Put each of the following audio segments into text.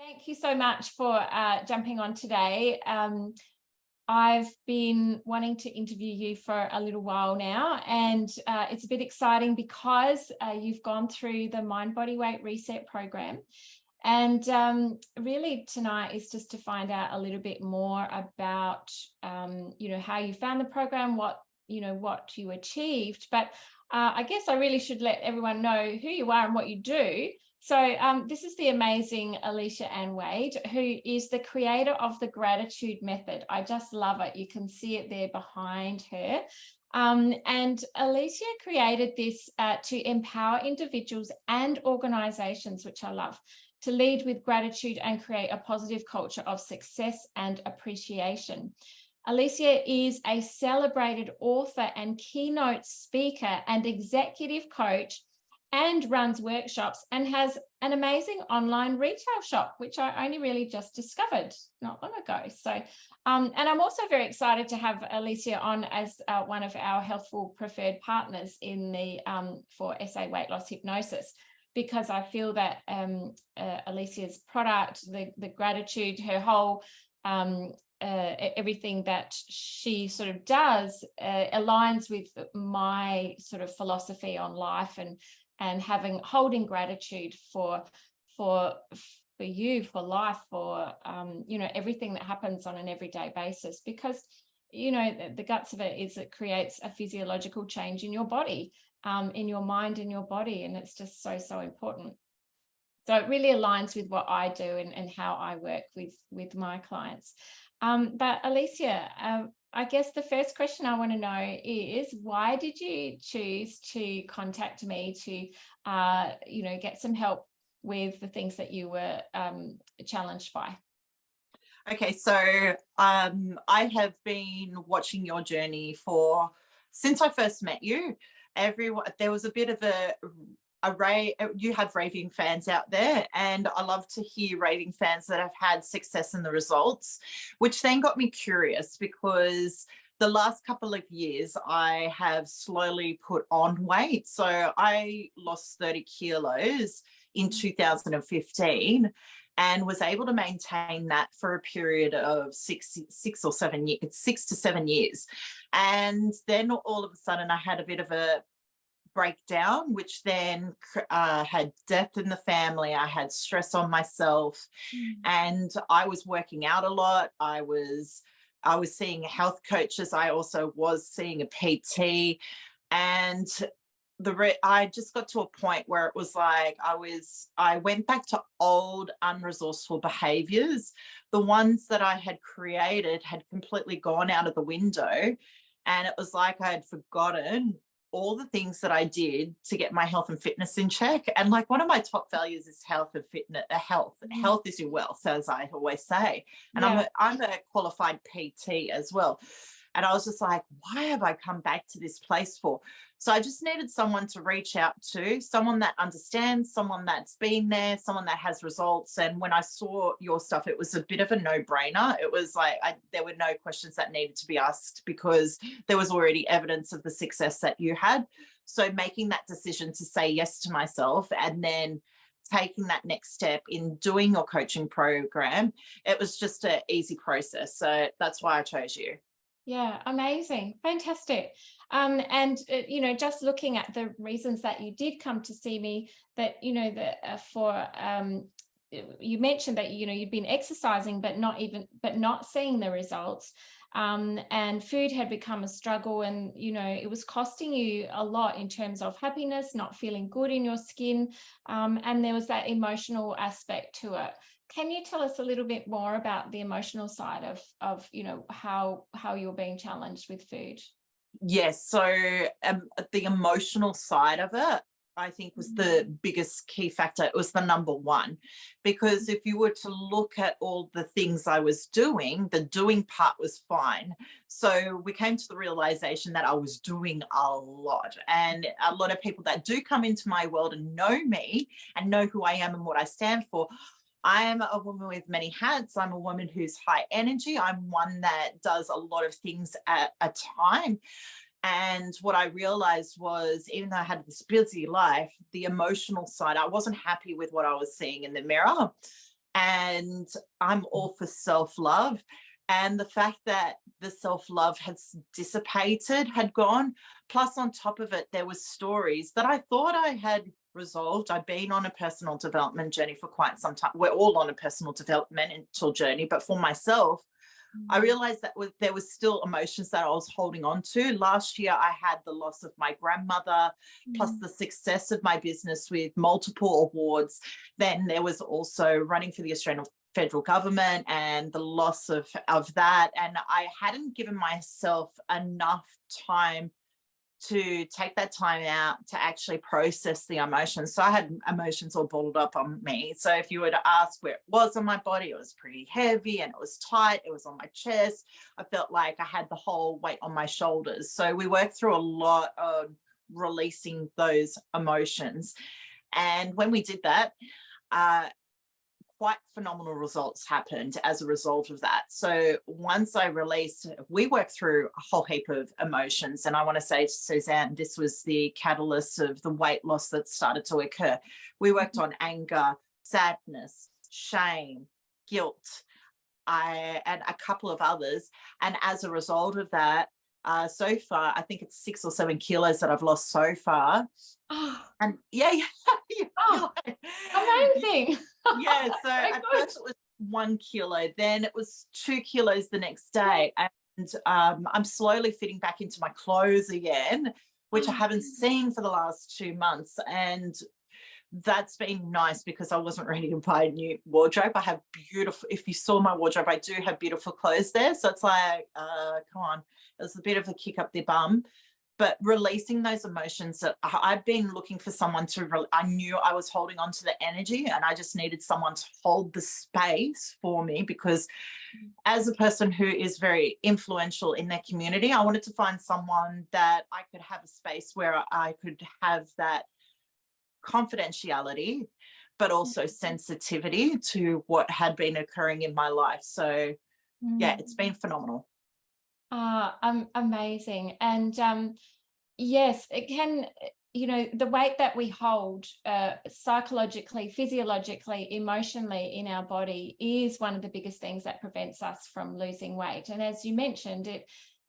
Thank you so much for jumping on today. I've been wanting to interview you for a little while now, and it's a bit exciting because you've gone through the Mind Body Weight Reset program. And really tonight is just to find out a little bit more about, how you found the program, what you achieved. But I guess I really should let everyone know who you are and what you do. So this is the amazing Alicia-Ann Wade, who is the creator of the gratitude method. I just love it. You can see it there behind her. And Alicia created this to empower individuals and organizations, which I love, to lead with gratitude and create a positive culture of success and appreciation. Alicia is a celebrated author and keynote speaker and executive coach, and runs workshops and has an amazing online retail shop, which I only really just discovered not long ago. So, and I'm also very excited to have Alicia on as one of our Healthful preferred partners in the for SA Weight Loss Hypnosis, because I feel that Alicia's product, the gratitude, her whole everything that she sort of does aligns with my sort of philosophy on life, and holding gratitude for you, for life, for everything that happens on an everyday basis, because the guts of it is it creates a physiological change in your body, in your mind, in your body, and it's just so important. So it really aligns with what I do and how I work with my clients. But Alicia, I guess the first question I want to know is, why did you choose to contact me to, get some help with the things that you were challenged by? Okay, so I have been watching your journey since I first met you. There was a bit of a array. You have raving fans out there, and I love to hear raving fans that have had success in the results, which then got me curious, because the last couple of years I have slowly put on weight. So I lost 30 kilos in 2015 and was able to maintain that for a period of 6 to 7 years. And then all of a sudden I had a bit of a breakdown, which then had death in the family. I had stress on myself, and I was working out a lot. I was seeing health coaches. I also was seeing a PT, and I just got to a point where it was like I went back to old unresourceful behaviors. The ones that I had created had completely gone out of the window, and it was like I had forgotten all the things that I did to get my health and fitness in check. And like, one of my top values is health and fitness. Health is your wealth, as I always say. And yeah. I'm a qualified PT as well. And I was just like, why have I come back to this place for? So I just needed someone to reach out to, someone that understands, someone that's been there, someone that has results. And when I saw your stuff, it was a bit of a no-brainer. It was like there were no questions that needed to be asked, because there was already evidence of the success that you had. So making that decision to say yes to myself, and then taking that next step in doing your coaching program, it was just an easy process. So that's why I chose you. Yeah, amazing. Fantastic. And, just looking at the reasons that you did come to see me, that, you mentioned that, you'd been exercising, but not seeing the results. And food had become a struggle, and, it was costing you a lot in terms of happiness, not feeling good in your skin. And there was that emotional aspect to it. Can you tell us a little bit more about the emotional side of how you're being challenged with food? Yes. So the emotional side of it, I think, was the biggest key factor. It was the number one, because if you were to look at all the things I was doing, the doing part was fine. So we came to the realization that I was doing a lot, and a lot of people that do come into my world and know me and know who I am and what I stand for. I am a woman with many hats. I'm a woman who's high energy. I'm one that does a lot of things at a time. And what I realized was, even though I had this busy life, the emotional side, I wasn't happy with what I was seeing in the mirror. And I'm all for self-love. And the fact that the self-love has dissipated, had gone, plus on top of it, there was stories that I thought I had resolved. I've been on a personal development journey for quite some time. We're all on a personal developmental journey, but for myself, I realized that there was still emotions that I was holding on to. Last year, I had the loss of my grandmother, plus the success of my business with multiple awards. Then there was also running for the Australian federal government and the loss of that. And I hadn't given myself enough time to take that time out to actually process the emotions. So I had emotions all bottled up on me. So if you were to ask where it was on my body, it was pretty heavy and it was tight. It was on my chest. I felt like I had the whole weight on my shoulders. So we worked through a lot of releasing those emotions. And when we did that, quite phenomenal results happened as a result of that. So once I released, we worked through a whole heap of emotions. And I want to say, Suzanne, this was the catalyst of the weight loss that started to occur. We worked on anger, sadness, shame, guilt, and a couple of others. And as a result of that, so far, I think it's 6 or 7 kilos that I've lost so far. Oh, And yeah, oh, amazing. yeah. So So at good. first it was 1 kilo, then it was 2 kilos the next day. And I'm slowly fitting back into my clothes again, which I haven't seen for the last 2 months. And that's been nice because I wasn't ready to buy a new wardrobe. I have beautiful, if you saw my wardrobe, I do have beautiful clothes there. So it's like, come on, it was a bit of a kick up the bum. But releasing those emotions, that I've been looking for someone to, I knew I was holding on to the energy and I just needed someone to hold the space for me, because as a person who is very influential in their community, I wanted to find someone that I could have a space where I could have that confidentiality, but also sensitivity to what had been occurring in my life. So yeah, it's been phenomenal. Amazing. And yes, it can, the weight that we hold psychologically, physiologically, emotionally in our body is one of the biggest things that prevents us from losing weight. And as you mentioned,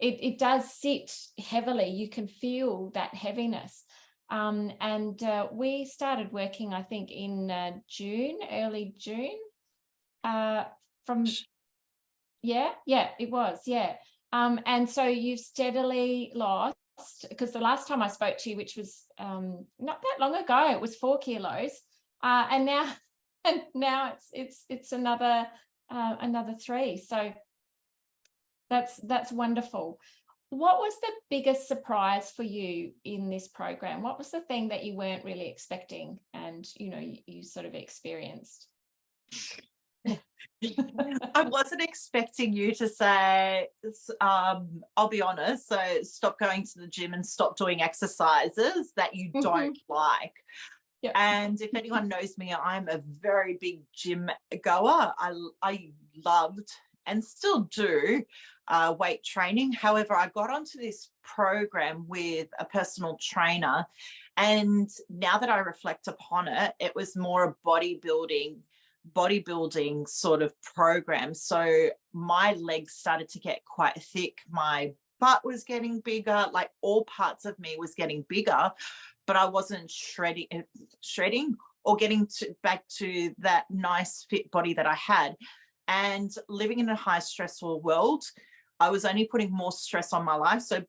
it does sit heavily. You can feel that heaviness. And we started working, I think, in early June. It was, yeah. And so you've steadily lost, because the last time I spoke to you, which was not that long ago, it was 4 kilos, and now it's another 3. So that's wonderful. What was the biggest surprise for you in this program? What was the thing that you weren't really expecting and you sort of experienced? I wasn't expecting you to say, I'll be honest, so stop going to the gym and stop doing exercises that you don't like. Yep. And if anyone knows me, I'm a very big gym goer. I loved and still do weight training. However, I got onto this program with a personal trainer, and now that I reflect upon it, it was more a bodybuilding sort of program. So my legs started to get quite thick. My butt was getting bigger, like all parts of me was getting bigger, but I wasn't shredding or getting back to that nice fit body that I had. And living in a high stressful world, I was only putting more stress on my life. So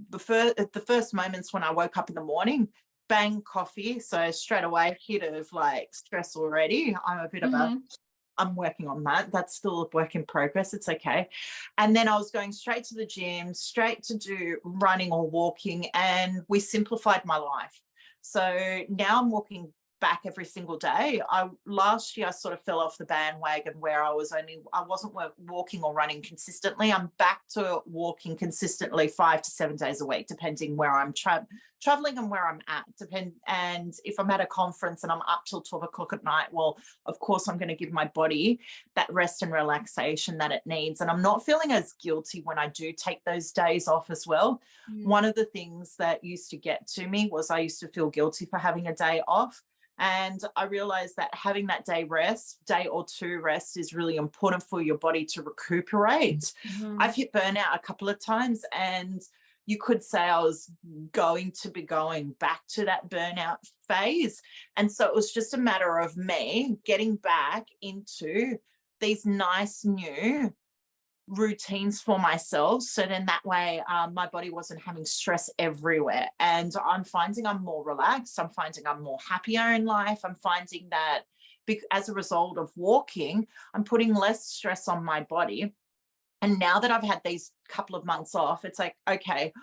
the first moments when I woke up in the morning, bang, coffee. So straight away, hit of like stress already. I'm a bit of I'm working on that. That's still a work in progress. It's okay. And then I was going straight to the gym, straight to do running or walking, and we simplified my life. So now I'm walking back every single day. Last year I sort of fell off the bandwagon where I wasn't walking or running consistently. I'm back to walking consistently 5 to 7 days a week, depending where I'm traveling and where I'm at. And if I'm at a conference and I'm up till 12 o'clock at night, well, of course I'm going to give my body that rest and relaxation that it needs. And I'm not feeling as guilty when I do take those days off as well. One of the things that used to get to me was I used to feel guilty for having a day off. And I realized that having that day or two rest is really important for your body to recuperate. I've hit burnout a couple of times, and you could say I was going to be going back to that burnout phase. And so it was just a matter of me getting back into these nice new routines for myself, so then that way my body wasn't having stress everywhere, and I'm finding I'm more relaxed, I'm finding I'm more happier in life, I'm finding that as a result of walking, I'm putting less stress on my body. And now that I've had these couple of months off, it's like, okay,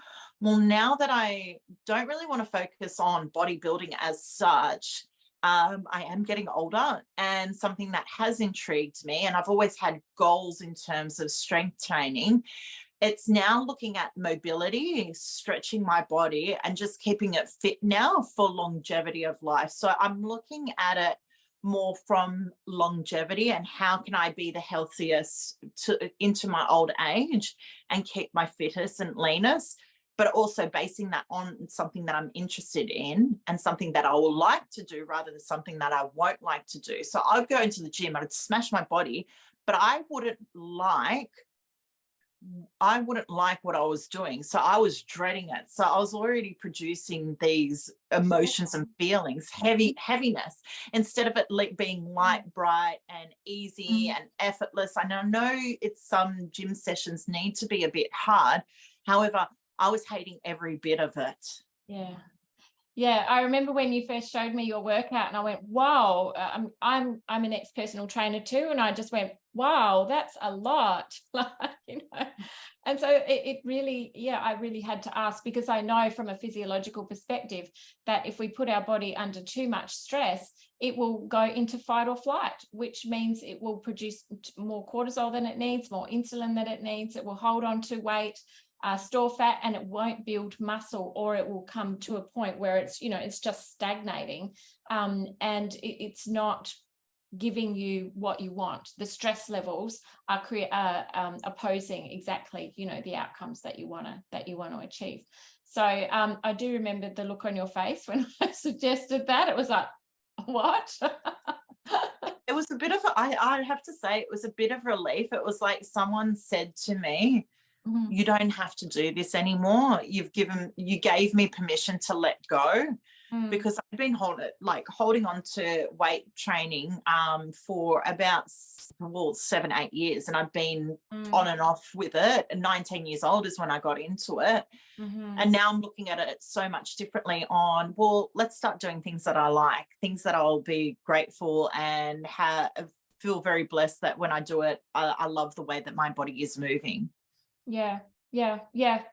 well, now that I don't really want to focus on bodybuilding as such, I am getting older, and something that has intrigued me, and I've always had goals in terms of strength training. It's now looking at mobility, stretching my body, and just keeping it fit now for longevity of life. So I'm looking at it more from longevity and how can I be the healthiest into my old age and keep my fittest and leanest, but also basing that on something that I'm interested in and something that I will like to do rather than something that I won't like to do. So I'd go into the gym, I'd smash my body, but I wouldn't like what I was doing. So I was dreading it. So I was already producing these emotions and feelings, heaviness, instead of it being light, bright, and easy and effortless. And I know it's some gym sessions need to be a bit hard. However, I was hating every bit of it. Yeah. Yeah, I remember when you first showed me your workout, and I went, "Wow!" I'm an ex-personal trainer too, and I just went, "Wow, that's a lot," And so it really, yeah, I really had to ask, because I know from a physiological perspective that if we put our body under too much stress, it will go into fight or flight, which means it will produce more cortisol than it needs, more insulin than it needs. It will hold on to weight, store fat, and it won't build muscle, or it will come to a point where it's just stagnating, and it's not giving you what you want. The stress levels are opposing exactly the outcomes that you want to achieve. So I do remember the look on your face when I suggested that. It was like, what? It was a bit of I have to say, it was a bit of relief. It was like someone said to me, you don't have to do this anymore. You gave me permission to let go, because I've been holding on to weight training for about 7-8 years, and I've been on and off with it. And 19 years old is when I got into it. And now I'm looking at it so much differently on, well, let's start doing things that I like, things that I'll be grateful and feel very blessed that when I do it, I love the way that my body is moving. Yeah,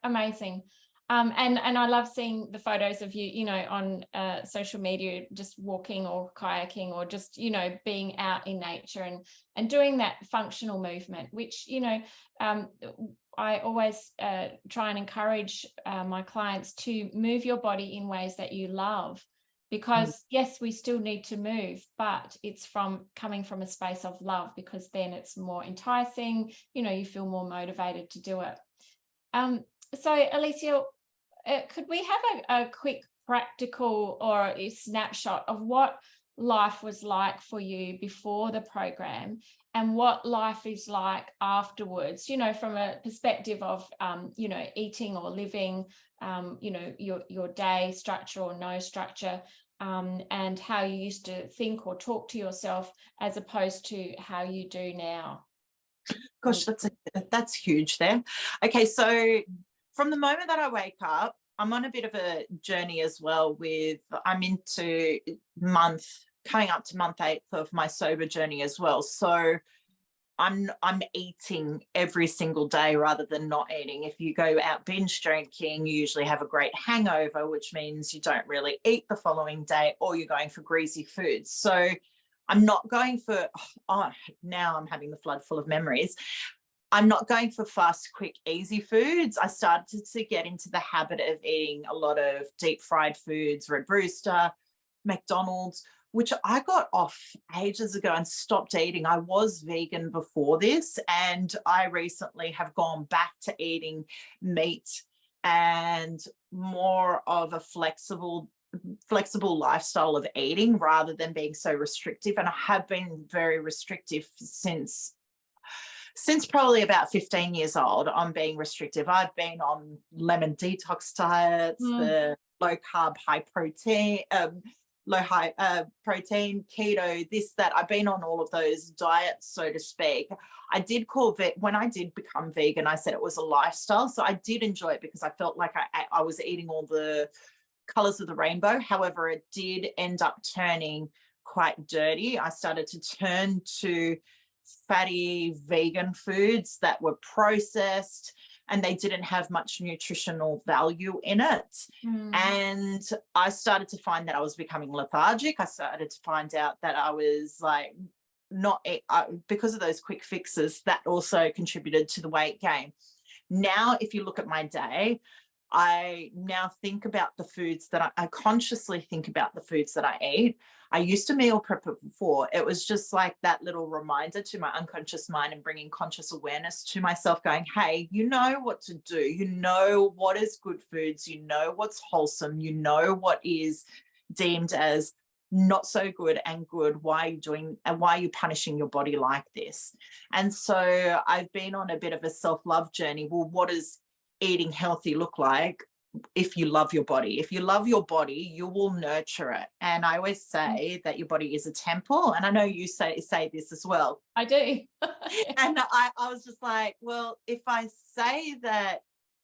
amazing. And I love seeing the photos of you, on social media, just walking or kayaking, or just, being out in nature and doing that functional movement, which, I always try and encourage my clients to move your body in ways that you love, because yes, we still need to move, but it's coming from a space of love, because then it's more enticing, you feel more motivated to do it. So Alicia, could we have a quick practical or a snapshot of what life was like for you before the program and what life is like afterwards, from a perspective of, eating or living, your day structure or no structure, and how you used to think or talk to yourself as opposed to how you do now? Gosh, that's huge there. Okay, so from the moment that I wake up, I'm on a bit of a journey as well I'm into coming up to month 8 of my sober journey as well. So I'm eating every single day rather than not eating. If you go out binge drinking, you usually have a great hangover, which means you don't really eat the following day, or you're going for greasy foods. So I'm not going for, now I'm having the flood full of memories. I'm not going for fast, quick, easy foods. I started to get into the habit of eating a lot of deep fried foods, Red Rooster, McDonald's, which I got off ages ago and stopped eating. I was vegan before this, and I recently have gone back to eating meat and more of a flexible flexible lifestyle of eating rather than being so restrictive. And I have been very restrictive since probably about 15 years old on being restrictive. I've been on lemon detox diets, the low carb, high protein, protein, keto, this, that. I've been on all of those diets, so to speak. I did when I did become vegan, I said it was a lifestyle. So I did enjoy it because I felt like I was eating all the colors of the rainbow. However, it did end up turning quite dirty. I started to turn to fatty vegan foods that were processed and they didn't have much nutritional value in it. And I started to find that I was becoming lethargic. I started to find out that I was like because of those quick fixes, that also contributed to the weight gain. Now, if you look at my day, I now think about the foods that I consciously think about the foods that I eat. I used to meal prep it before. It was just like that little reminder to my unconscious mind and bringing conscious awareness to myself going, hey, you know what to do. You know what is good foods. You know what's wholesome. You know what is deemed as not so good and good. Why are you doing and why are you punishing your body like this? And so I've been on a bit of a self-love journey. Well, what does eating healthy look like? If you love your body, if you love your body, you will nurture it. And I always say that your body is a temple. And I know you say this as well. I do. And I was just like, well, if I say that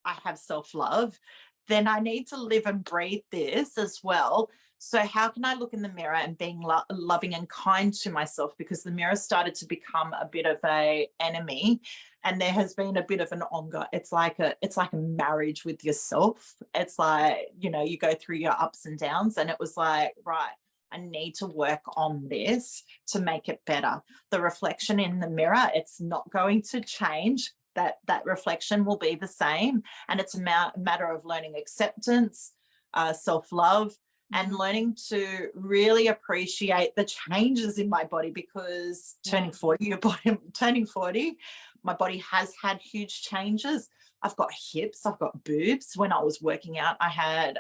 I have self-love, then I need to live and breathe this as well. So how can I look in the mirror and being loving and kind to myself? Because the mirror started to become a bit of an enemy, and there has been a bit of an ongoing. It's like a marriage with yourself. It's like, you know, you go through your ups and downs, and it was like, right, I need to work on this to make it better. The reflection in the mirror, it's not going to change. That reflection will be the same, and it's a matter of learning acceptance, self-love, and learning to really appreciate the changes in my body, because turning 40, my body has had huge changes. I've got hips, I've got boobs. When I was working out, I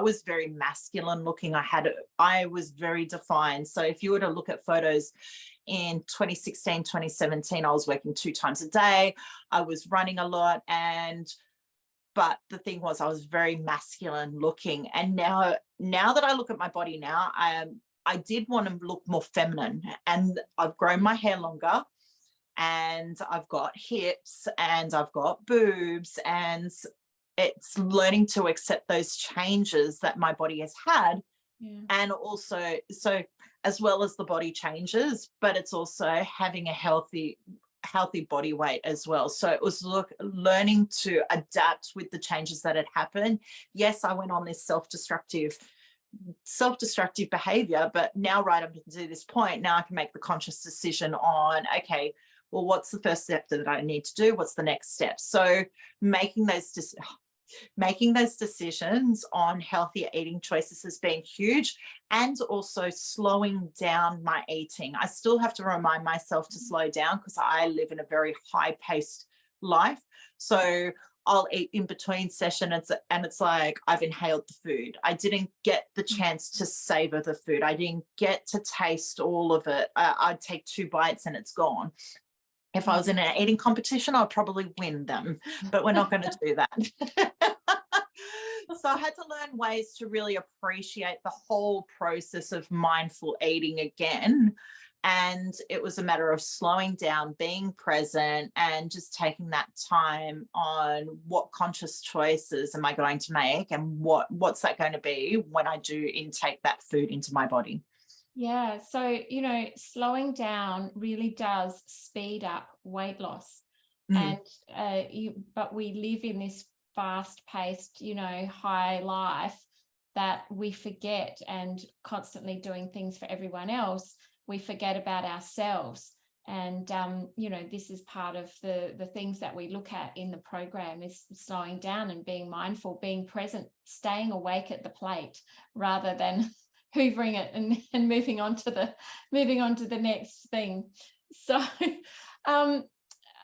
was very masculine looking. I was very defined. So if you were to look at photos in 2016, 2017, I was working 2 times a day. I was running a lot, but the thing was, I was very masculine looking. And now that I look at my body now, I did want to look more feminine, and I've grown my hair longer, and I've got hips, and I've got boobs, and it's learning to accept those changes that my body has had. And also, so as well as the body changes, but it's also having a healthy body weight as well. So it was learning to adapt with the changes that had happened. Yes, I went on this self-destructive behavior, but now right up to this point, now I can make the conscious decision on, okay, well, what's the first step that I need to do? What's the next step? So making those decisions on healthier eating choices has been huge, and also slowing down my eating. I still have to remind myself to slow down because I live in a very high-paced life. So I'll eat in between sessions, and it's like I've inhaled the food. I didn't get the chance to savor the food. I didn't get to taste all of it. I'd take 2 bites and it's gone. If I was in an eating competition, I'd probably win them, but we're not going to do that. So I had to learn ways to really appreciate the whole process of mindful eating again. And it was a matter of slowing down, being present, and just taking that time on what conscious choices am I going to make, and what's that going to be when I do intake that food into my body. Yeah, so, you know, slowing down really does speed up weight loss. And but we live in this fast-paced, you know, high life that we forget, and constantly doing things for everyone else, we forget about ourselves. And you know, this is part of the things that we look at in the program, is slowing down and being mindful, being present, staying awake at the plate rather than hoovering it and moving on to the next thing. So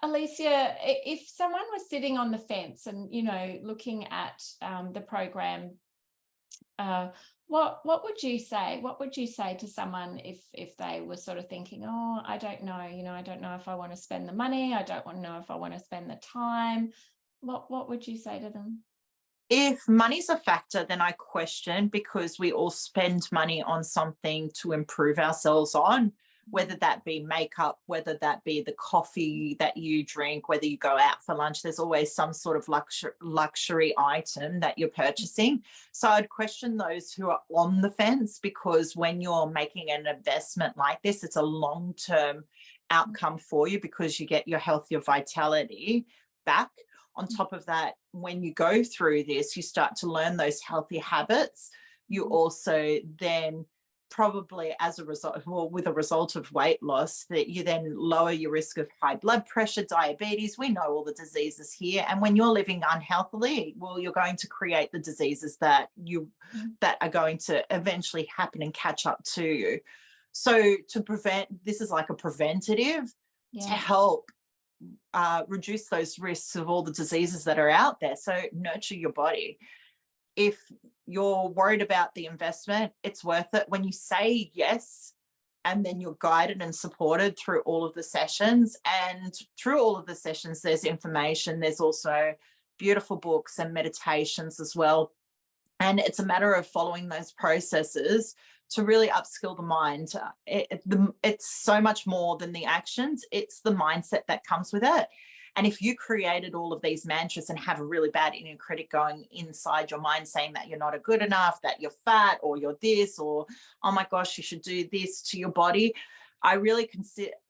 Alicia, if someone was sitting on the fence and, you know, looking at the program, What would you say? What would you say to someone if they were sort of thinking, oh, I don't know, I don't know if I want to spend the money, I don't want to know if I want to spend the time. What would you say to them? If money's a factor, then I question, because we all spend money on something to improve ourselves on, whether that be makeup, whether that be the coffee that you drink, whether you go out for lunch. There's always some sort of luxury item that you're purchasing. So I'd question those who are on the fence, because when you're making an investment like this, it's a long-term outcome for you, because you get your health, your vitality back. On top of that, when you go through this, you start to learn those healthy habits. You also then probably, as a result, well, with a result of weight loss, that you then lower your risk of high blood pressure, diabetes. We know all the diseases here. And when you're living unhealthily, well, you're going to create the diseases that are going to eventually happen and catch up to you. So to prevent, this is like a preventative to help reduce those risks of all the diseases that are out there. So nurture your body. If you're worried about the investment, it's worth it when you say yes, and then you're guided and supported through all of the sessions. And through all of the sessions, there's information. There's also beautiful books and meditations as well. And it's a matter of following those processes to really upskill the mind. It's so much more than the actions. It's the mindset that comes with it. And if you created all of these mantras and have a really bad inner critic going inside your mind saying that you're not good enough, that you're fat, or you're this, or, oh my gosh, you should do this to your body, I really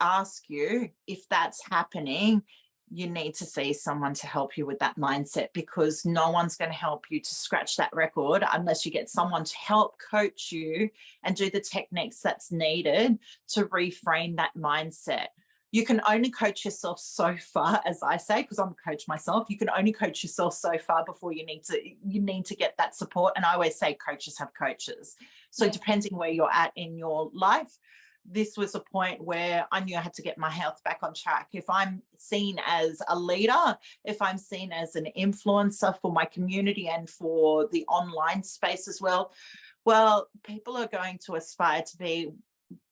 ask you, if that's happening, you need to see someone to help you with that mindset, because no one's going to help you to scratch that record unless you get someone to help coach you and do the techniques that's needed to reframe that mindset. You can only coach yourself so far, as I say, because I'm a coach myself. You can only coach yourself so far before you need to get that support. And I always say coaches have coaches. So depending where you're at in your life, this was a point where I knew I had to get my health back on track. If I'm seen as a leader, if I'm seen as an influencer for my community and for the online space as well, people are going to aspire to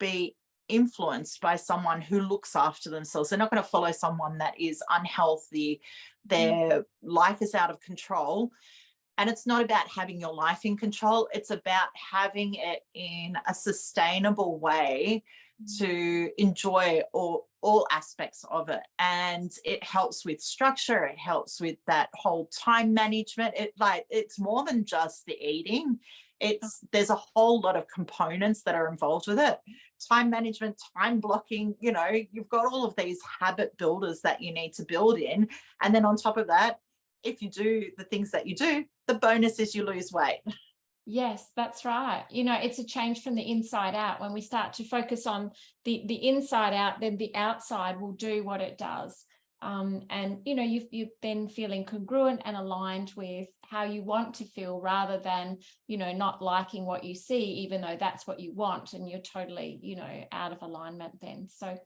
be influenced by someone who looks after themselves. They're not going to follow someone that is unhealthy. Their life is out of control. And it's not about having your life in control. It's about having it in a sustainable way to enjoy all aspects of it. And it helps with structure. It helps with that whole time management. It's more than just the eating. There's a whole lot of components that are involved with it. Time management, time blocking, you've got all of these habit builders that you need to build in. And then on top of that, if you do the things that you do, the bonus is you lose weight. Yes, that's right. It's a change from the inside out. When we start to focus on the inside out, then the outside will do what it does. And you're then feeling congruent and aligned with how you want to feel, rather than not liking what you see, even though that's what you want, and you're totally out of alignment then. So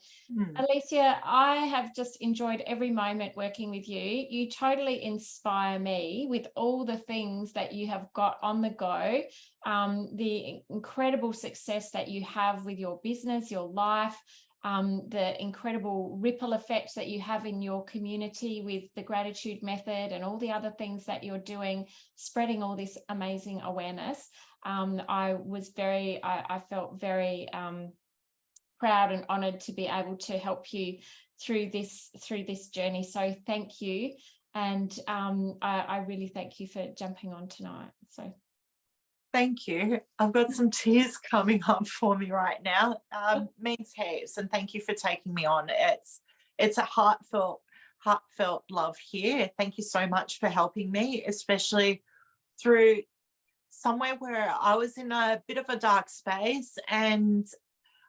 Alicia, I have just enjoyed every moment working with you. You totally inspire me with all the things that you have got on the go, the incredible success that you have with your business, your life, the incredible ripple effect that you have in your community with the gratitude method and all the other things that you're doing, spreading all this amazing awareness. I felt very proud and honored to be able to help you through this journey. So thank you. And I really thank you for jumping on tonight. So thank you. I've got some tears coming up for me right now. Means heaps, and thank you for taking me on. It's a heartfelt love here. Thank you so much for helping me, especially through somewhere where I was in a bit of a dark space and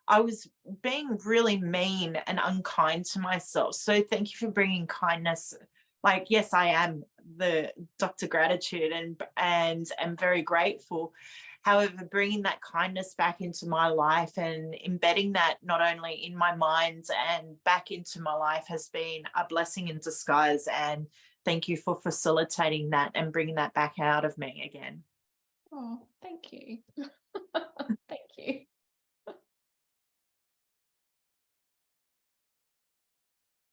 I was being really mean and unkind to myself. So thank you for bringing kindness. Yes, I am the Dr. Gratitude and am very grateful. However, bringing that kindness back into my life and embedding that not only in my mind and back into my life has been a blessing in disguise. And thank you for facilitating that and bringing that back out of me again. Oh, thank you. Thank you.